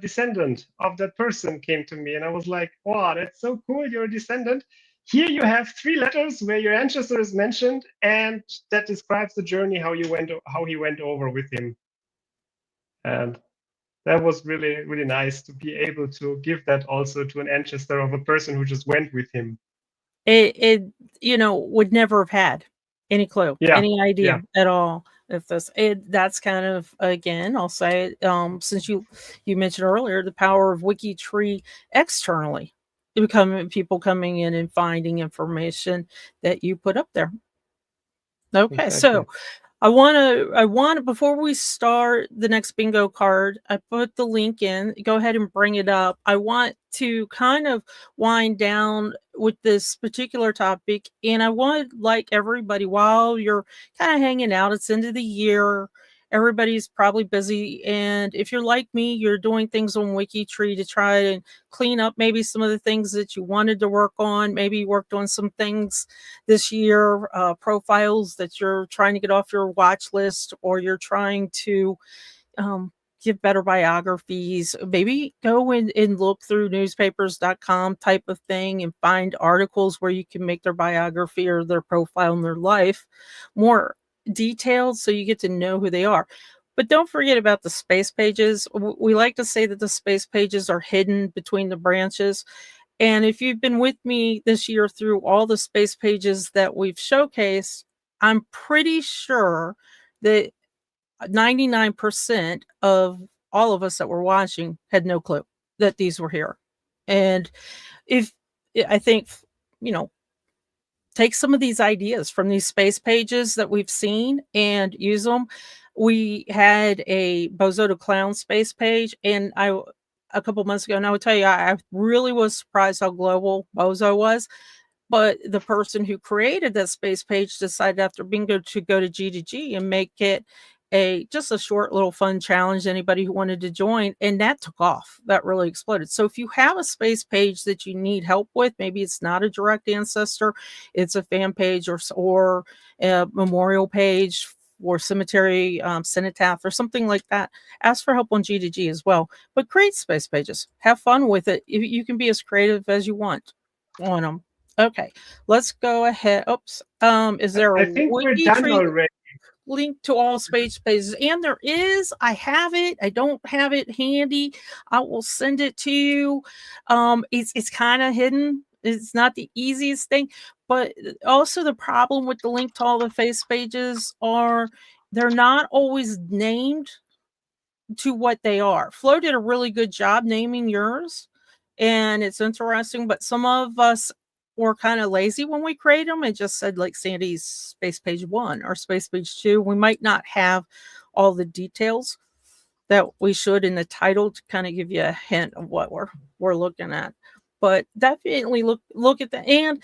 descendant of that person came to me, and I was like, "Wow, that's so cool! You're a descendant." Here you have 3 letters where your ancestor is mentioned, and that describes the journey how he went over with him. And that was really, really nice to be able to give that also to an ancestor of a person who just went with him. It would never have had any clue, any idea at all. If that's kind of, again, I'll say it, since you mentioned earlier the power of WikiTree externally. people coming in and finding information that you put up there. Okay, Exactly. so I want to before we start the next bingo card, I put the link in. Go ahead and bring it up. I want to kind of wind down with this particular topic, and I want like everybody while you're kind of hanging out, it's end of the year. Everybody's probably busy, and if you're like me, you're doing things on WikiTree to try and clean up maybe some of the things that you wanted to work on. Maybe you worked on some things this year, profiles that you're trying to get off your watch list, or you're trying to um, give better biographies. Maybe go and look through newspapers.com type of thing and find articles where you can make their biography or their profile and their life more detailed so you get to know who they are. But don't forget about the space pages. We like to say that the space pages are hidden between the branches. And if you've been with me this year through all the space pages that we've showcased, I'm pretty sure that 99% of all of us that were watching had no clue that these were here. And if I think, you know, take some of these ideas from these space pages that we've seen and use them. We had a Bozo the Clown space page, and a couple months ago, and I would tell you, I really was surprised how global Bozo was. But the person who created that space page decided after bingo to go to G2G and make it a just a short little fun challenge, anybody who wanted to join, and that took off. That really exploded. So if you have a space page that you need help with, maybe it's not a direct ancestor, it's a fan page or a memorial page or cemetery cenotaph or something like that, ask for help on G2G as well. But create space pages, have fun with it. You can be as creative as you want on them. Okay, let's go ahead. Oops. Is there a I think we're done WikiTree already. link to all space pages? And there is. I have it. I don't have it handy. I will send it to you. It's kind of hidden. It's not the easiest thing, but also the problem with the link to all the face pages are they're not always named to what they are. Flo did a really good job naming yours, and it's interesting, but some of us were kind of lazy when we create them. It just said like Sandy's space page 1 or space page 2. We might not have all the details that we should in the title to kind of give you a hint of what we're looking at. But definitely look at that. And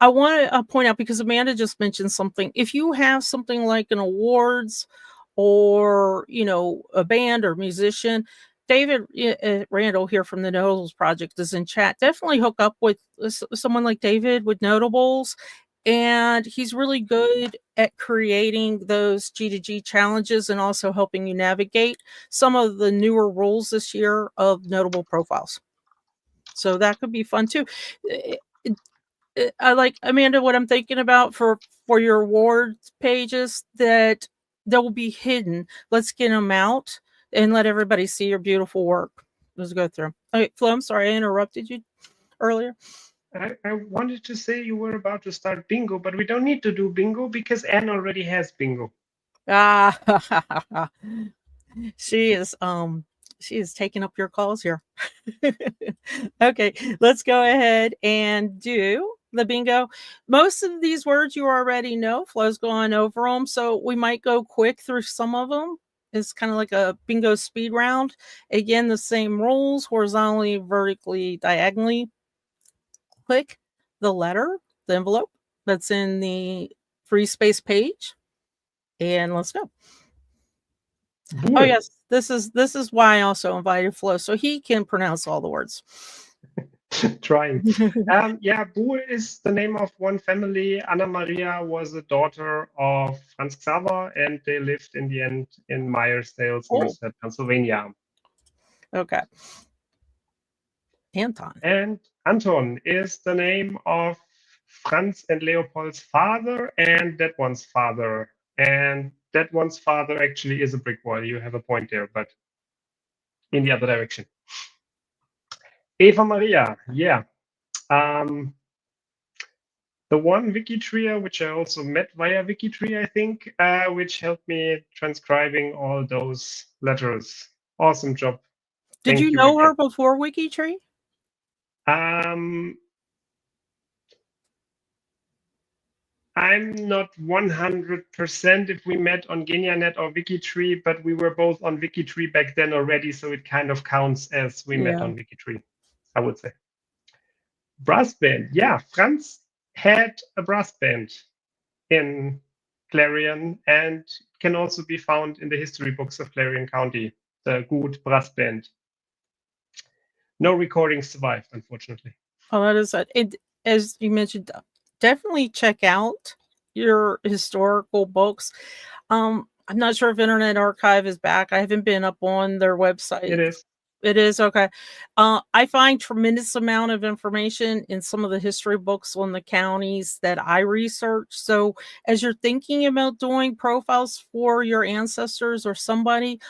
I want to point out, because Amanda just mentioned something. If you have something like an awards or a band or musician, David Randall here from the Notables Project is in chat. Definitely hook up with someone like David with Notables, and he's really good at creating those G2G challenges and also helping you navigate some of the newer rules this year of notable profiles. So that could be fun too. I like, Amanda, what I'm thinking about for your awards pages, that they'll be hidden. Let's get them out and let everybody see your beautiful work. Let's go through. Okay, Flo, I'm sorry I interrupted you earlier. I wanted to say you were about to start bingo, but we don't need to do bingo because Anne already has bingo. Ah, she is taking up your calls here. Okay, let's go ahead and do the bingo. Most of these words you already know. Flo's going over them, so we might go quick through some of them. It's kind of like a bingo speed round. Again, the same rules: horizontally, vertically, diagonally. Click the letter, the envelope that's in the free space page, and let's go. Oh Cool. yes, this is why I also invited Flo, so he can pronounce all the words. Trying. Yeah, Buhl is the name of one family. Anna Maria was a daughter of Franz Xaver, and they lived in the end in Myersdale, Somerset, Pennsylvania. Okay. Anton. And Anton is the name of Franz and Leopold's father and that one's father. And that one's father actually is a brick wall. You have a point there, but in the other direction. Eva Maria, yeah. The one WikiTree, which I also met via WikiTree, I think, which helped me transcribing all those letters. Awesome job. Did Thank you you know again. her before WikiTree? I'm not 100% if we met on GeniaNet or WikiTree, but we were both on WikiTree back then already, so it kind of counts as we met on WikiTree, I would say. Brass band. Yeah, Franz had a brass band in Clarion and can also be found in the history books of Clarion County, the Guth brass band. No recordings survived, unfortunately. Oh, that is it. As you mentioned, definitely check out your historical books. I'm not sure if Internet Archive is back. I haven't been up on their website. It is. It is okay. I find tremendous amount of information in some of the history books on the counties that I research. So as you're thinking about doing profiles for your ancestors or somebody,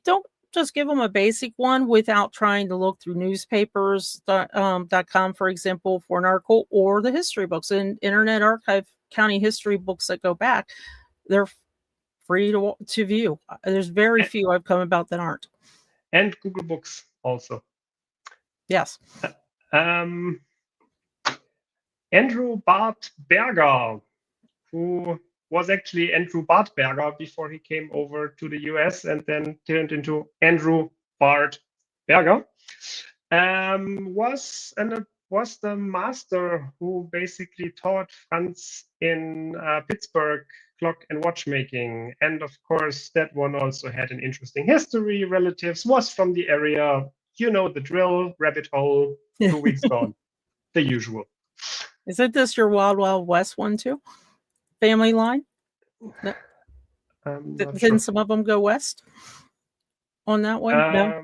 don't just give them a basic one without trying to look through newspapers.com, for example, for an article, or the history books and Internet Archive county history books that go back. They're free to view. There's very few I've come about that aren't. And Google Books also. Yes. Andrew Bart Berger, who was actually Andrew Bart Berger before he came over to the US and then turned into Andrew Bart Berger, was the master who basically taught Franz in Pittsburgh clock and watchmaking. And of course, that one also had an interesting history. Relatives, was from the area. You know the drill, rabbit hole, 2 weeks gone. The usual. Isn't this your Wild Wild West one too? Family line? No. Didn't Sure. some of them go west on that one? No.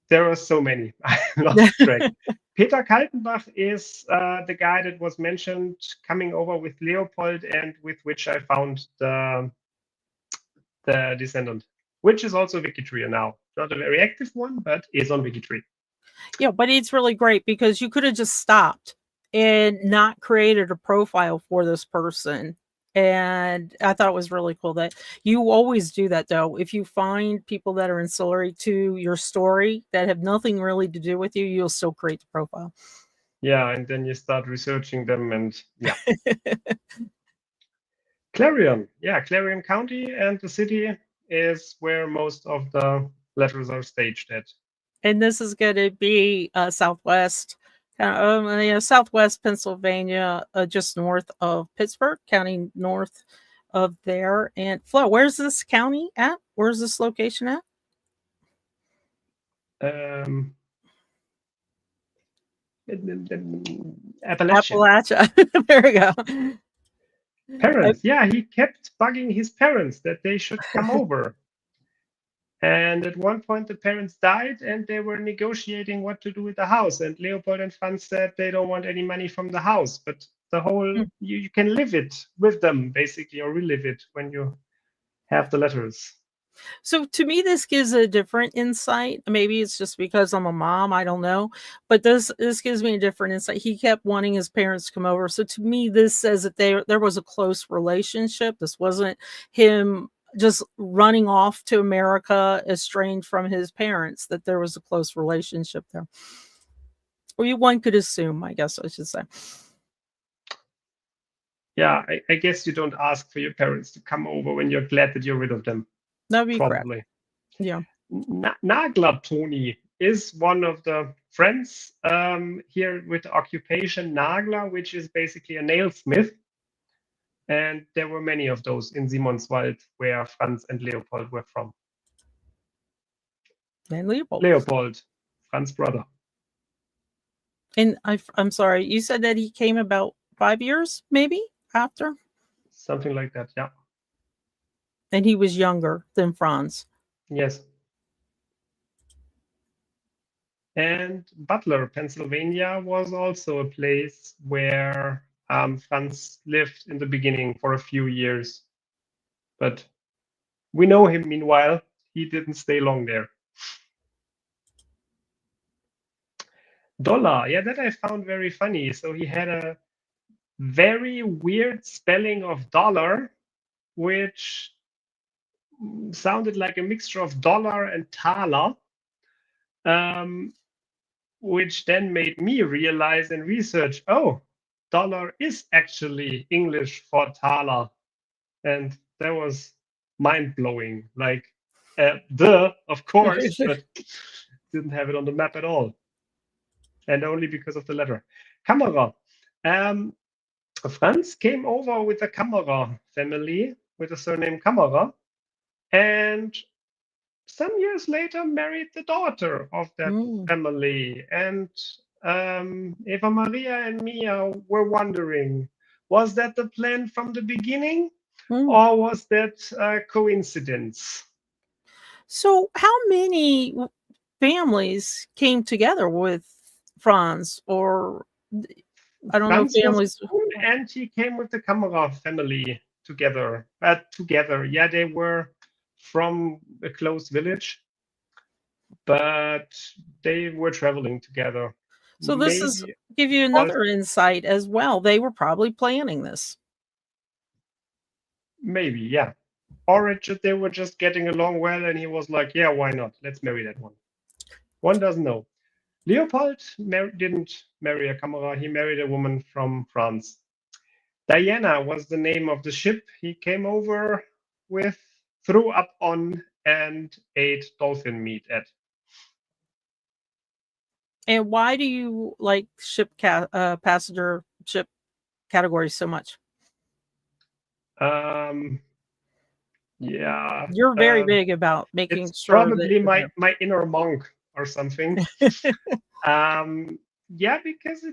There are so many. I lost track. Peter Kaltenbach is the guy that was mentioned coming over with Leopold and with which I found the descendant, which is also WikiTree now. Not a very active one, but is on WikiTree. Yeah, but it's really great because you could have just stopped and not created a profile for this person. And I thought it was really cool that you always do that, though. If you find people that are ancillary to your story that have nothing really to do with you, you'll still create the profile. Yeah, and then you start researching them, and yeah. Clarion, yeah, Clarion County and the city is where most of the letters are staged at. And this is going to be southwest Southwest Pennsylvania, just north of Pittsburgh, county north of there. And Flo, where's this county at? Where's this location at? Appalachia. There we go. Parents, yeah, he kept bugging his parents that they should come over. And at one point, the parents died and they were negotiating what to do with the house. And Leopold and Franz said they don't want any money from the house, but the whole, you can live it with them, basically, or relive it when you have the letters. So to me, this gives a different insight. Maybe it's just because I'm a mom, I don't know. But this gives me a different insight. He kept wanting his parents to come over. So to me, this says that there was a close relationship. This wasn't him just running off to America estranged from his parents, that there was a close relationship there. Or one could assume, I guess I should say. Yeah, I guess you don't ask for your parents to come over when you're glad that you're rid of them. That'd be probably correct. Yeah. Nagler Tony is one of the friends here with the occupation Nagler, which is basically a nailsmith. And there were many of those in Simonswald where Franz and Leopold were from. And Leopold. Leopold, Franz's brother. And I'm sorry, you said that he came about 5 years, maybe, after? Something like that, yeah. And he was younger than Franz. Yes. And Butler, Pennsylvania was also a place where Franz lived in the beginning for a few years. But we know him, meanwhile, he didn't stay long there. Dollar, yeah, that I found very funny. So he had a very weird spelling of dollar, which sounded like a mixture of dollar and thaler. which then made me realize and research, oh, dollar is actually English for thaler. And that was mind blowing. Like, of course, but didn't have it on the map at all. And only because of the letter. Kamera. Franz came over with the Kamera family, with the surname Kamera, and some years later married the daughter of that family. And Eva Maria and Mia were wondering, was that the plan from the beginning, or was that a coincidence? So, how many families came together with Franz, or I don't know if Franz was families. born and he came with the Kamera family together. Yeah, they were from a close village, but they were traveling together. So this is Maybe give you all, another insight as well. They were probably planning this. maybe, yeah. Or they were just getting along well, and he was like, "Yeah, why not? Let's marry that one." One doesn't know. Leopold didn't marry a Kamera. He married a woman from France. Diana was the name of the ship he came over with, threw up on, and ate dolphin meat at. And why do you like passenger ship categories so much? Yeah, You're very big about making it's sure that probably you're my inner monk or something. Yeah, because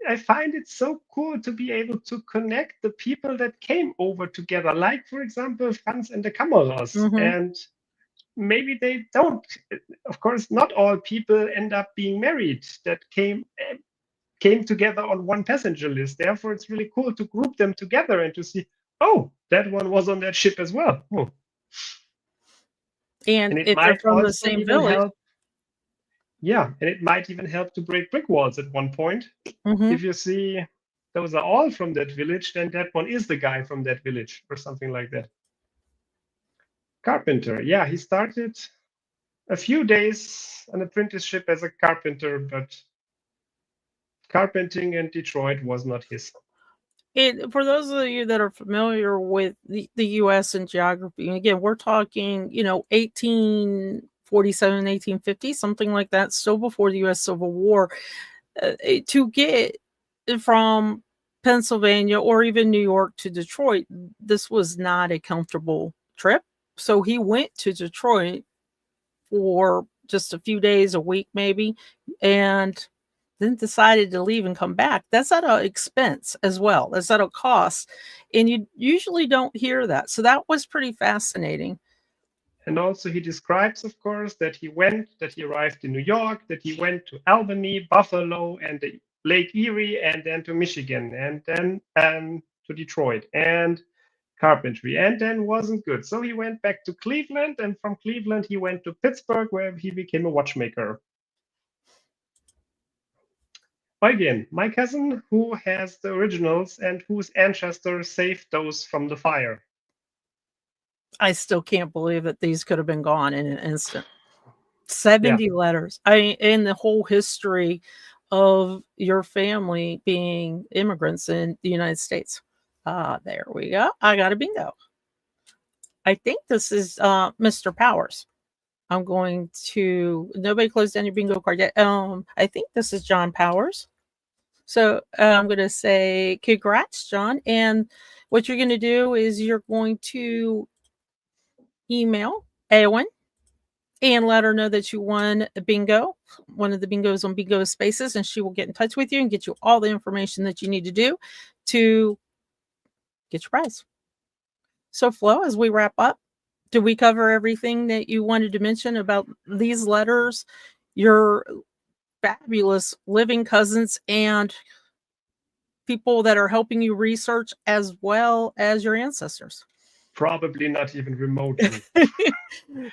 I find it so cool to be able to connect the people that came over together, like for example Franz and the Cameras. there. And maybe they don't, of course, not all people end up being married that came together on one passenger list. Therefore, it's really cool to group them together and to see, oh, that one was on that ship as well. Oh. And it if they're might from the also same even village. help. Yeah, and it might even help to break brick walls at one point. If you see those are all from that village, then that one is the guy from that village or something like that. Carpenter. Yeah, he started a few days an apprenticeship as a carpenter, but carpenting in Detroit was not his. For those of you that are familiar with the U.S. and geography, and again, we're talking, 1847, 1850, something like that, still before the U.S. Civil War. To get from Pennsylvania or even New York to Detroit, this was not a comfortable trip. So he went to Detroit for just a few days, a week maybe, and then decided to leave and come back. That's at an expense as well. That's at a cost. And you usually don't hear that. So that was pretty fascinating. And also he describes, of course, that he arrived in New York, that he went to Albany, Buffalo, and the Lake Erie, and then to Michigan, and then to Detroit, and carpentry, and then wasn't good. So he went back to Cleveland, and from Cleveland he went to Pittsburgh, where he became a watchmaker. Eugen, my cousin, who has the originals and whose ancestors saved those from the fire. I still can't believe that these could have been gone in an instant. 70 letters. In the whole history of your family being immigrants in the United States. There we go. I got a bingo. I think this is Mr. Powers. I'm going to nobody closed down your bingo card yet. I think this is John Powers. So I'm going to say congrats, John. And what you're going to do is you're going to email Eowyn and let her know that you won a bingo, one of the bingos on Bingo Spaces, and she will get in touch with you and get you all the information that you need to do to get your prize. So, Flo, as we wrap up, did we cover everything that you wanted to mention about these letters, your fabulous living cousins, and people that are helping you research as well as your ancestors? Probably not even remotely.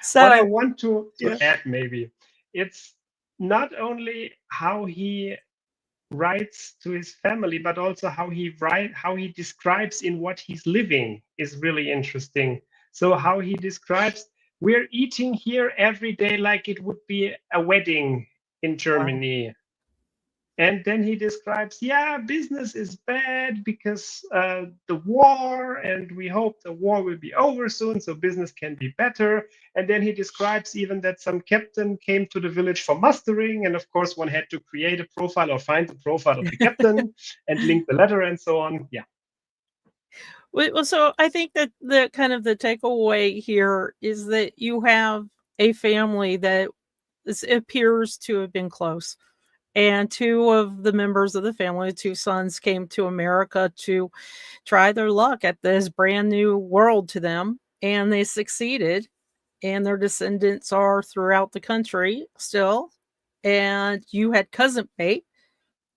So, what I want to yeah. add, maybe, it's not only how he writes to his family, but also how he describes in what he's living is really interesting. So how he describes, we're eating here every day like it would be a wedding in Germany. And then he describes, yeah, business is bad because the war, and we hope the war will be over soon, so business can be better. And then he describes even that some captain came to the village for mustering, and of course, one had to create a profile or find the profile of the captain and link the letter and so on. Yeah. Well, so I think that the kind of the takeaway here is that you have a family that appears to have been close. And two of the members of the family, two sons, came to America to try their luck at this brand new world to them. And they succeeded. And their descendants are throughout the country still. And you had cousin bait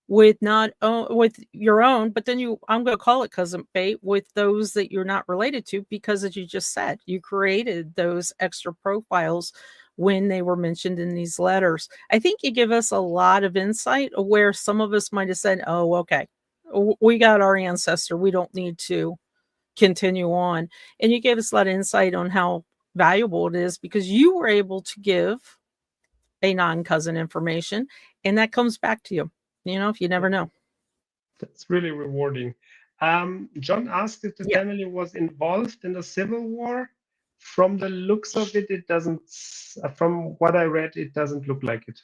with with your own, but then I'm going to call it cousin bait with those that you're not related to, because as you just said, you created those extra profiles when they were mentioned in these letters. I think you give us a lot of insight of where some of us might have said, oh, okay, we got our ancestor, we don't need to continue on. And you gave us a lot of insight on how valuable it is, because you were able to give a non-cousin information, and that comes back to you, if you never know. That's really rewarding. John asked if the family was involved in the Civil War. From the looks of it, it doesn't, from what I read, it doesn't look like it.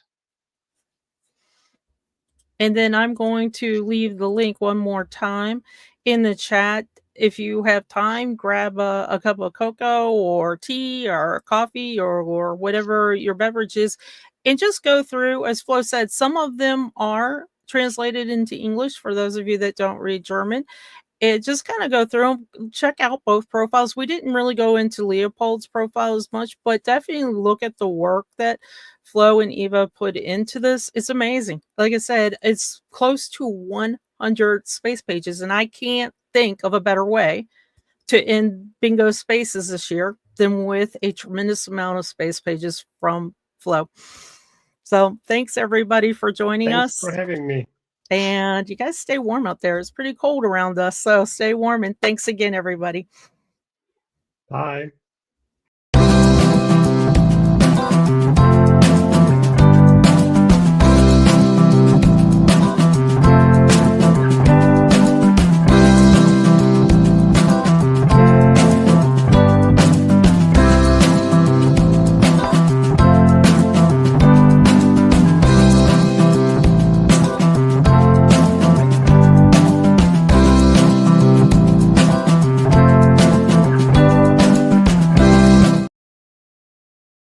And then I'm going to leave the link one more time in the chat. If you have time, grab a cup of cocoa or tea or coffee or whatever your beverage is, and just go through. As Flo said, some of them are translated into English for those of you that don't read German. It just kind of go through them, check out both profiles. We didn't really go into Leopold's profile as much, but definitely look at the work that Flo and Eva put into this. It's amazing. Like I said, it's close to 100 space pages, and I can't think of a better way to end Bingo Spaces this year than with a tremendous amount of space pages from Flo. So thanks everybody for joining us. Thanks for having me. And you guys stay warm out there. It's pretty cold around us, so stay warm. And thanks again, everybody. Bye.